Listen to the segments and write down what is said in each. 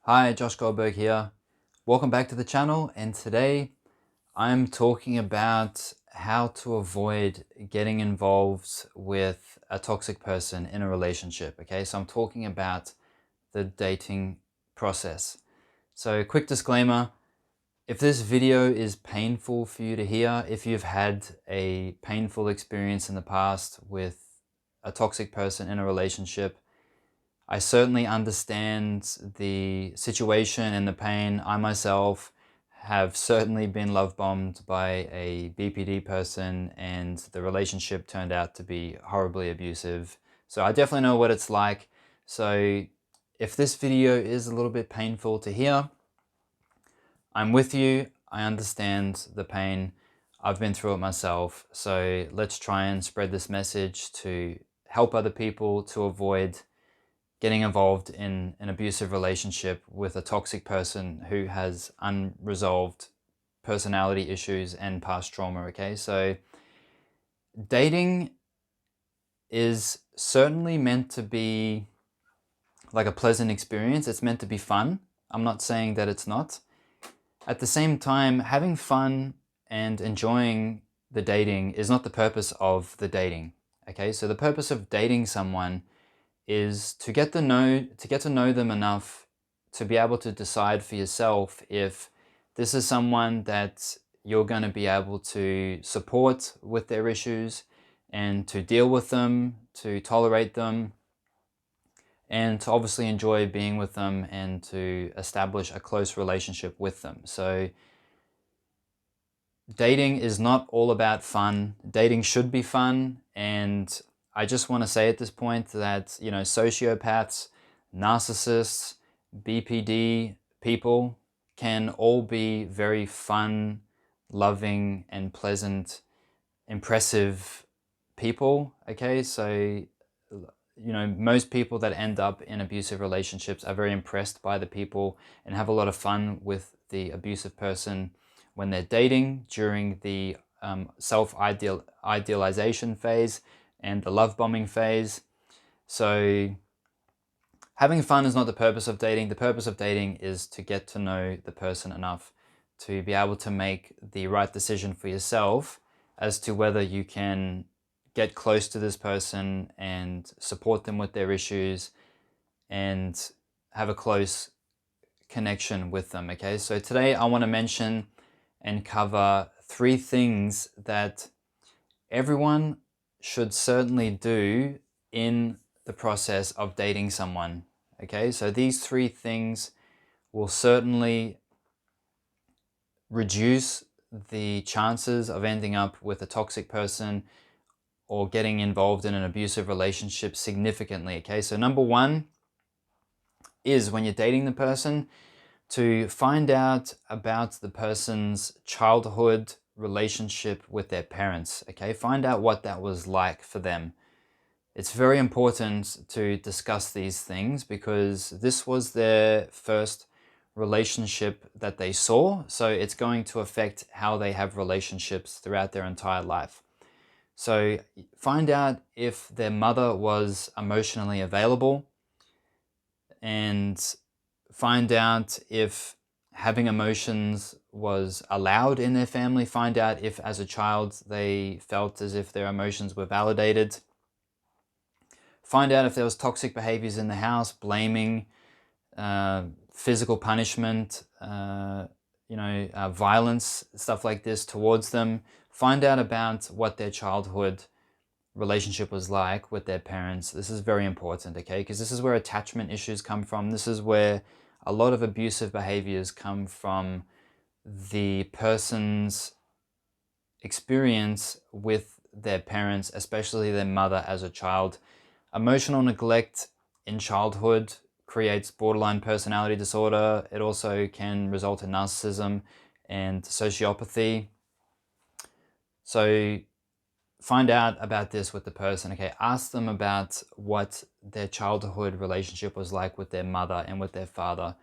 Hi, Josh Goldberg here. Welcome back to the channel, and today I'm talking about how to avoid getting involved with a toxic person in a relationship. Okay, so I'm talking about the dating process. So quick disclaimer, if this video is painful for you to hear, if you've had a painful experience in the past with a toxic person in a relationship, I certainly understand the situation and the pain. I myself have certainly been love bombed by a BPD person, and the relationship turned out to be horribly abusive. So I definitely know what it's like. So if this video is a little bit painful to hear, I'm with you. I understand the pain. I've been through it myself. So let's try and spread this message to help other people to avoid getting involved in an abusive relationship with a toxic person who has unresolved personality issues and past trauma. Okay, so dating is certainly meant to be like a pleasant experience. It's meant to be fun. I'm not saying that it's not. At the same time, having fun and enjoying the dating is not the purpose of the dating. Okay, so the purpose of dating someone is to get to know them enough to be able to decide for yourself if this is someone that you're going to be able to support with their issues and to deal with them, to tolerate them, and to obviously enjoy being with them and to establish a close relationship with them. So dating is not all about fun. Dating should be fun, and I just want to say at this point that, you know, sociopaths, narcissists, BPD people can all be very fun, loving, and pleasant, impressive people. Okay, so, you know, most people that end up in abusive relationships are very impressed by the people and have a lot of fun with the abusive person when they're dating during the self-idealization phase and the love bombing phase. So having fun is not the purpose of dating. The purpose of dating is to get to know the person enough to be able to make the right decision for yourself as to whether you can get close to this person and support them with their issues and have a close connection with them. Okay, so today I want to mention and cover 3 things that everyone should certainly do in the process of dating someone. Okay, so these 3 things will certainly reduce the chances of ending up with a toxic person or getting involved in an abusive relationship significantly. Okay, so number 1 is, when you're dating the person, to find out about the person's childhood relationship with their parents. Okay, find out what that was like for them. It's very important to discuss these things because this was their first relationship that they saw, so it's going to affect how they have relationships throughout their entire life. So find out if their mother was emotionally available, and find out if having emotions was allowed in their family. Find out if as a child they felt as if their emotions were validated. Find out if there was toxic behaviors in the house, blaming, physical punishment, violence, stuff like this towards them. Find out about what their childhood relationship was like with their parents. This is very important, okay? Because this is where attachment issues come from. This is where a lot of abusive behaviors come from the person's experience with their parents, especially their mother as a child. Emotional neglect in childhood creates borderline personality disorder. It also can result in narcissism and sociopathy. So find out about this with the person. Okay, ask them about what their childhood relationship was like with their mother and with their father.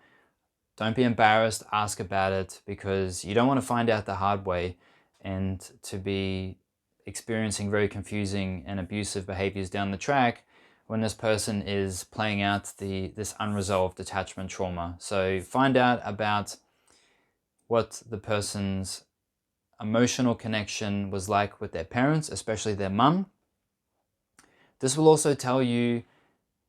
Don't be embarrassed, ask about it, because you don't want to find out the hard way and to be experiencing very confusing and abusive behaviors down the track when this person is playing out this unresolved attachment trauma. So find out about what the person's emotional connection was like with their parents, especially their mum. This will also tell you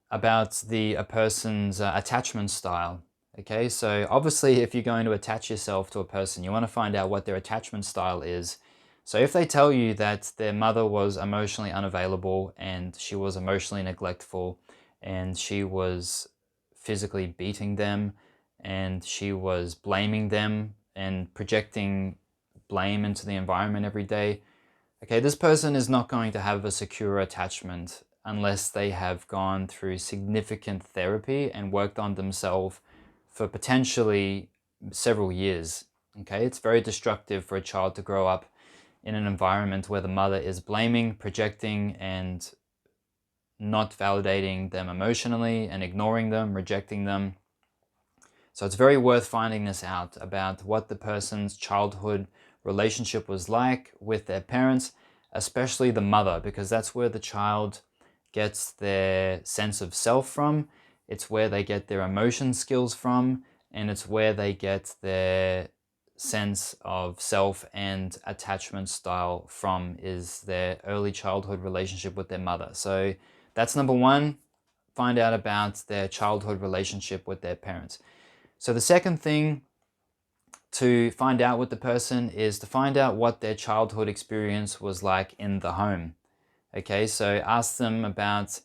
about a person's attachment style. Okay, so obviously if you're going to attach yourself to a person, you want to find out what their attachment style is. So if they tell you that their mother was emotionally unavailable and she was emotionally neglectful and she was physically beating them and she was blaming them and projecting blame into the environment every day, okay, this person is not going to have a secure attachment unless they have gone through significant therapy and worked on themselves for potentially several years. Okay, it's very destructive for a child to grow up in an environment where the mother is blaming, projecting, and not validating them emotionally and ignoring them, rejecting them. So it's very worth finding this out about what the person's childhood relationship was like with their parents, especially the mother, because that's where the child gets their sense of self from. It's where they get their emotion skills from, and it's where they get their sense of self and attachment style from, is their early childhood relationship with their mother. So that's number one, find out about their childhood relationship with their parents. So the second thing to find out with the person is to find out what their childhood experience was like in the home. Okay, so ask them about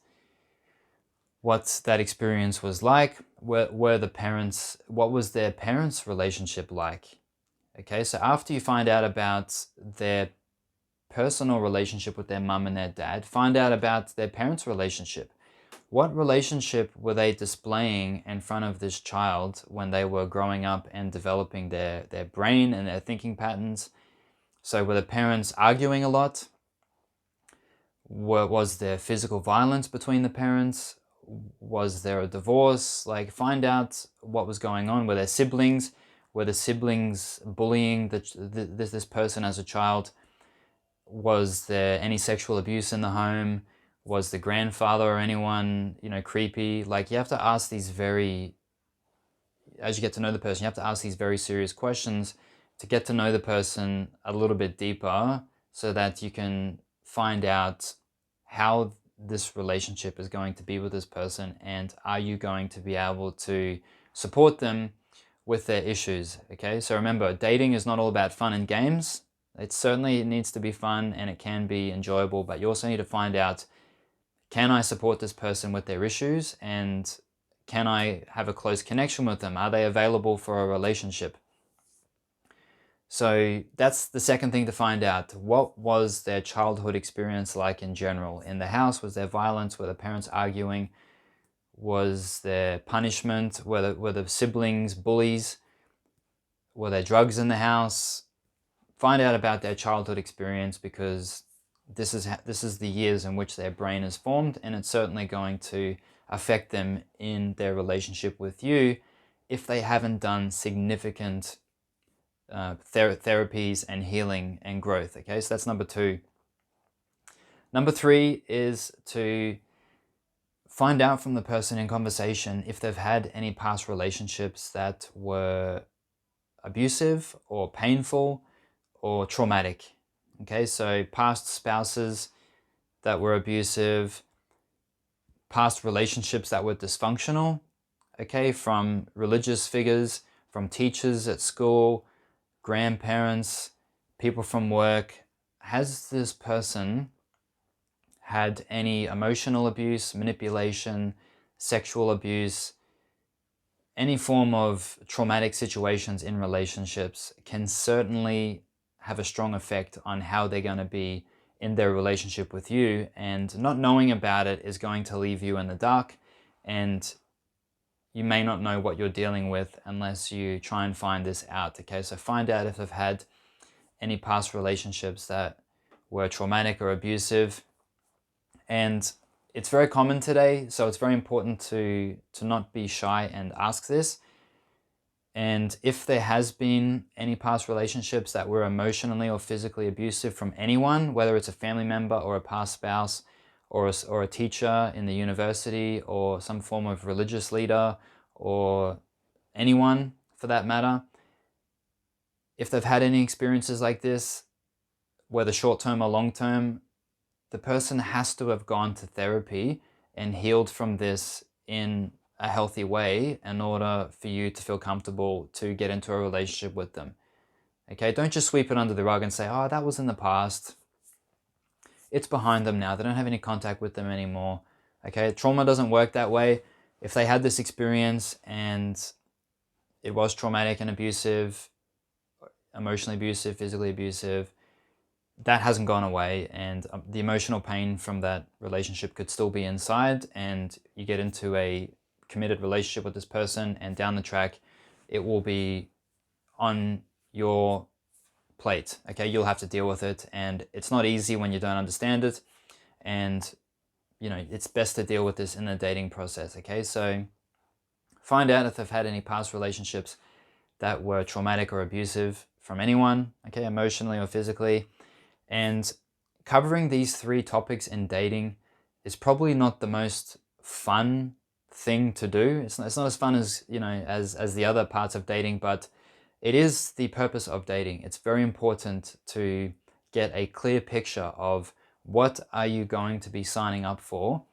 what that experience was like. Were the parents, what was their parents' relationship like? Okay, so after you find out about their personal relationship with their mum and their dad, find out about their parents' relationship. What relationship were they displaying in front of this child when they were growing up and developing their brain and their thinking patterns? So were the parents arguing a lot? Was there physical violence between the parents? Was there a divorce? Like, find out what was going on. Were there siblings? Were the siblings bullying this person as a child? Was there any sexual abuse in the home? Was the grandfather or anyone, creepy? Like, you have to ask these as you get to know the person, you have to ask these very serious questions to get to know the person a little bit deeper so that you can find out how this relationship is going to be with this person, and are you going to be able to support them with their issues. Okay, so remember, dating is not all about fun and games. It certainly needs to be fun and it can be enjoyable, but you also need to find out, can I support this person with their issues, and can I have a close connection with them? Are they available for a relationship? So that's the second thing to find out. What was their childhood experience like in general? In the house, was there violence? Were the parents arguing? Was there punishment? Were the siblings bullies? Were there drugs in the house? Find out about their childhood experience, because this is the years in which their brain is formed, and it's certainly going to affect them in their relationship with you if they haven't done significant therapies and healing and growth. Okay, so that's number two. Number three is to find out from the person in conversation if they've had any past relationships that were abusive or painful or traumatic. Okay, so past spouses that were abusive, past relationships that were dysfunctional, okay, from religious figures, from teachers at school, grandparents, people from work. Has this person had any emotional abuse, manipulation, sexual abuse? Any form of traumatic situations in relationships can certainly have a strong effect on how they're going to be in their relationship with you, and not knowing about it is going to leave you in the dark, and you may not know what you're dealing with unless you try and find this out. Okay, so find out if they've had any past relationships that were traumatic or abusive. And it's very common today, so it's very important to not be shy and ask this. And if there has been any past relationships that were emotionally or physically abusive from anyone, whether it's a family member or a past spouse or a teacher in the university, or some form of religious leader, or anyone for that matter, if they've had any experiences like this, whether short-term or long-term, the person has to have gone to therapy and healed from this in a healthy way in order for you to feel comfortable to get into a relationship with them. Okay, don't just sweep it under the rug and say, oh, that was in the past. It's behind them now. They don't have any contact with them anymore. Okay, trauma doesn't work that way. If they had this experience and it was traumatic and abusive, emotionally abusive, physically abusive, that hasn't gone away, and the emotional pain from that relationship could still be inside, and you get into a committed relationship with this person, and down the track it will be on your plate. Okay, you'll have to deal with it, and it's not easy when you don't understand it, and you know, it's best to deal with this in the dating process. Okay, so find out if they've had any past relationships that were traumatic or abusive from anyone, okay, emotionally or physically. And covering these 3 topics in dating is probably not the most fun thing to do. It's not as fun as, you know, as the other parts of dating, but it is the purpose of dating. It's very important to get a clear picture of what are you going to be signing up for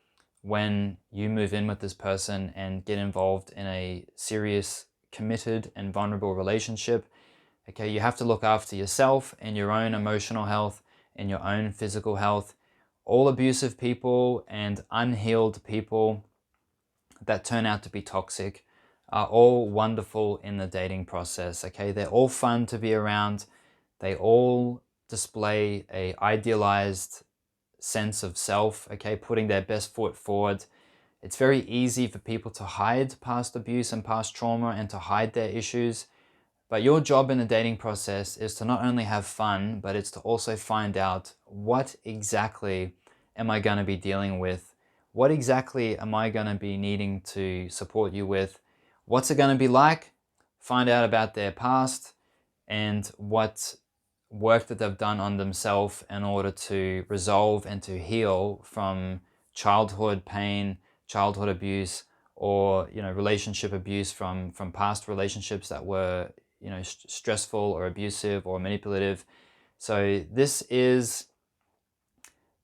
when you move in with this person and get involved in a serious, committed, and vulnerable relationship. Okay, you have to look after yourself and your own emotional health and your own physical health. All abusive people and unhealed people that turn out to be toxic are all wonderful in the dating process. Okay, they're all fun to be around. They all display a idealized sense of self, okay, putting their best foot forward. It's very easy for people to hide past abuse and past trauma and to hide their issues. But your job in the dating process is to not only have fun, but it's to also find out, what exactly am I going to be dealing with? What exactly am I going to be needing to support you with? What's it going to be like? Find out about their past and what work that they've done on themselves in order to resolve and to heal from childhood pain, childhood abuse, or, you know, relationship abuse from past relationships that were, you know, stressful or abusive or manipulative. So this is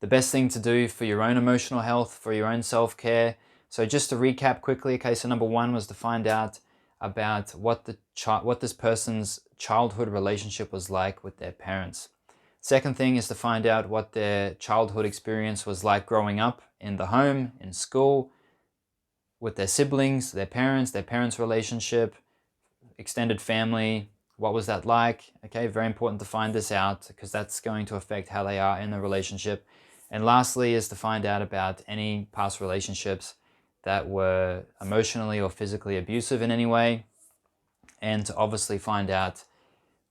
the best thing to do for your own emotional health, for your own self-care. So just to recap quickly, okay, so number 1 was to find out about what this person's childhood relationship was like with their parents. Second thing is to find out what their childhood experience was like growing up in the home, in school, with their siblings, their parents' relationship, extended family. What was that like? Okay, very important to find this out, because that's going to affect how they are in the relationship. And lastly is to find out about any past relationships that were emotionally or physically abusive in any way, and to obviously find out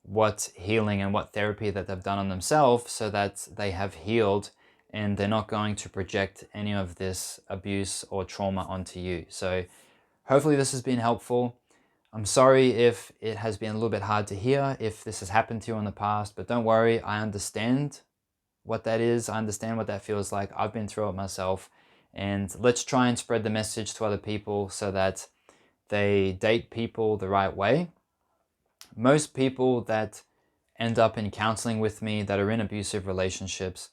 what healing and what therapy that they've done on themselves so that they have healed and they're not going to project any of this abuse or trauma onto you. So hopefully this has been helpful. I'm sorry if it has been a little bit hard to hear, if this has happened to you in the past, but don't worry, I understand what that is. I understand what that feels like. I've been through it myself. And let's try and spread the message to other people so that they date people the right way. Most people that end up in counseling with me that are in abusive relationships,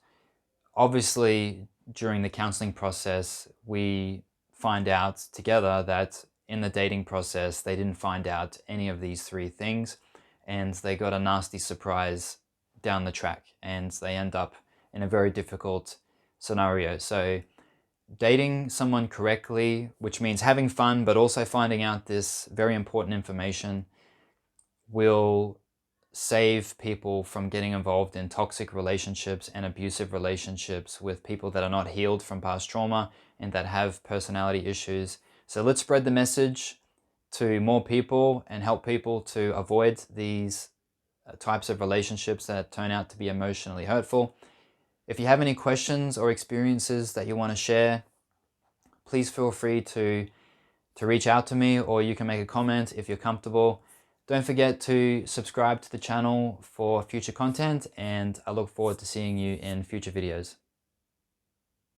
obviously during the counseling process, we find out together that in the dating process, they didn't find out any of these 3 things, and they got a nasty surprise down the track, and they end up in a very difficult scenario. So dating someone correctly, which means having fun, but also finding out this very important information, will save people from getting involved in toxic relationships and abusive relationships with people that are not healed from past trauma and that have personality issues. So let's spread the message to more people and help people to avoid these types of relationships that turn out to be emotionally hurtful. If you have any questions or experiences that you want to share, please feel free to reach out to me, or you can make a comment if you're comfortable. Don't forget to subscribe to the channel for future content, and I look forward to seeing you in future videos.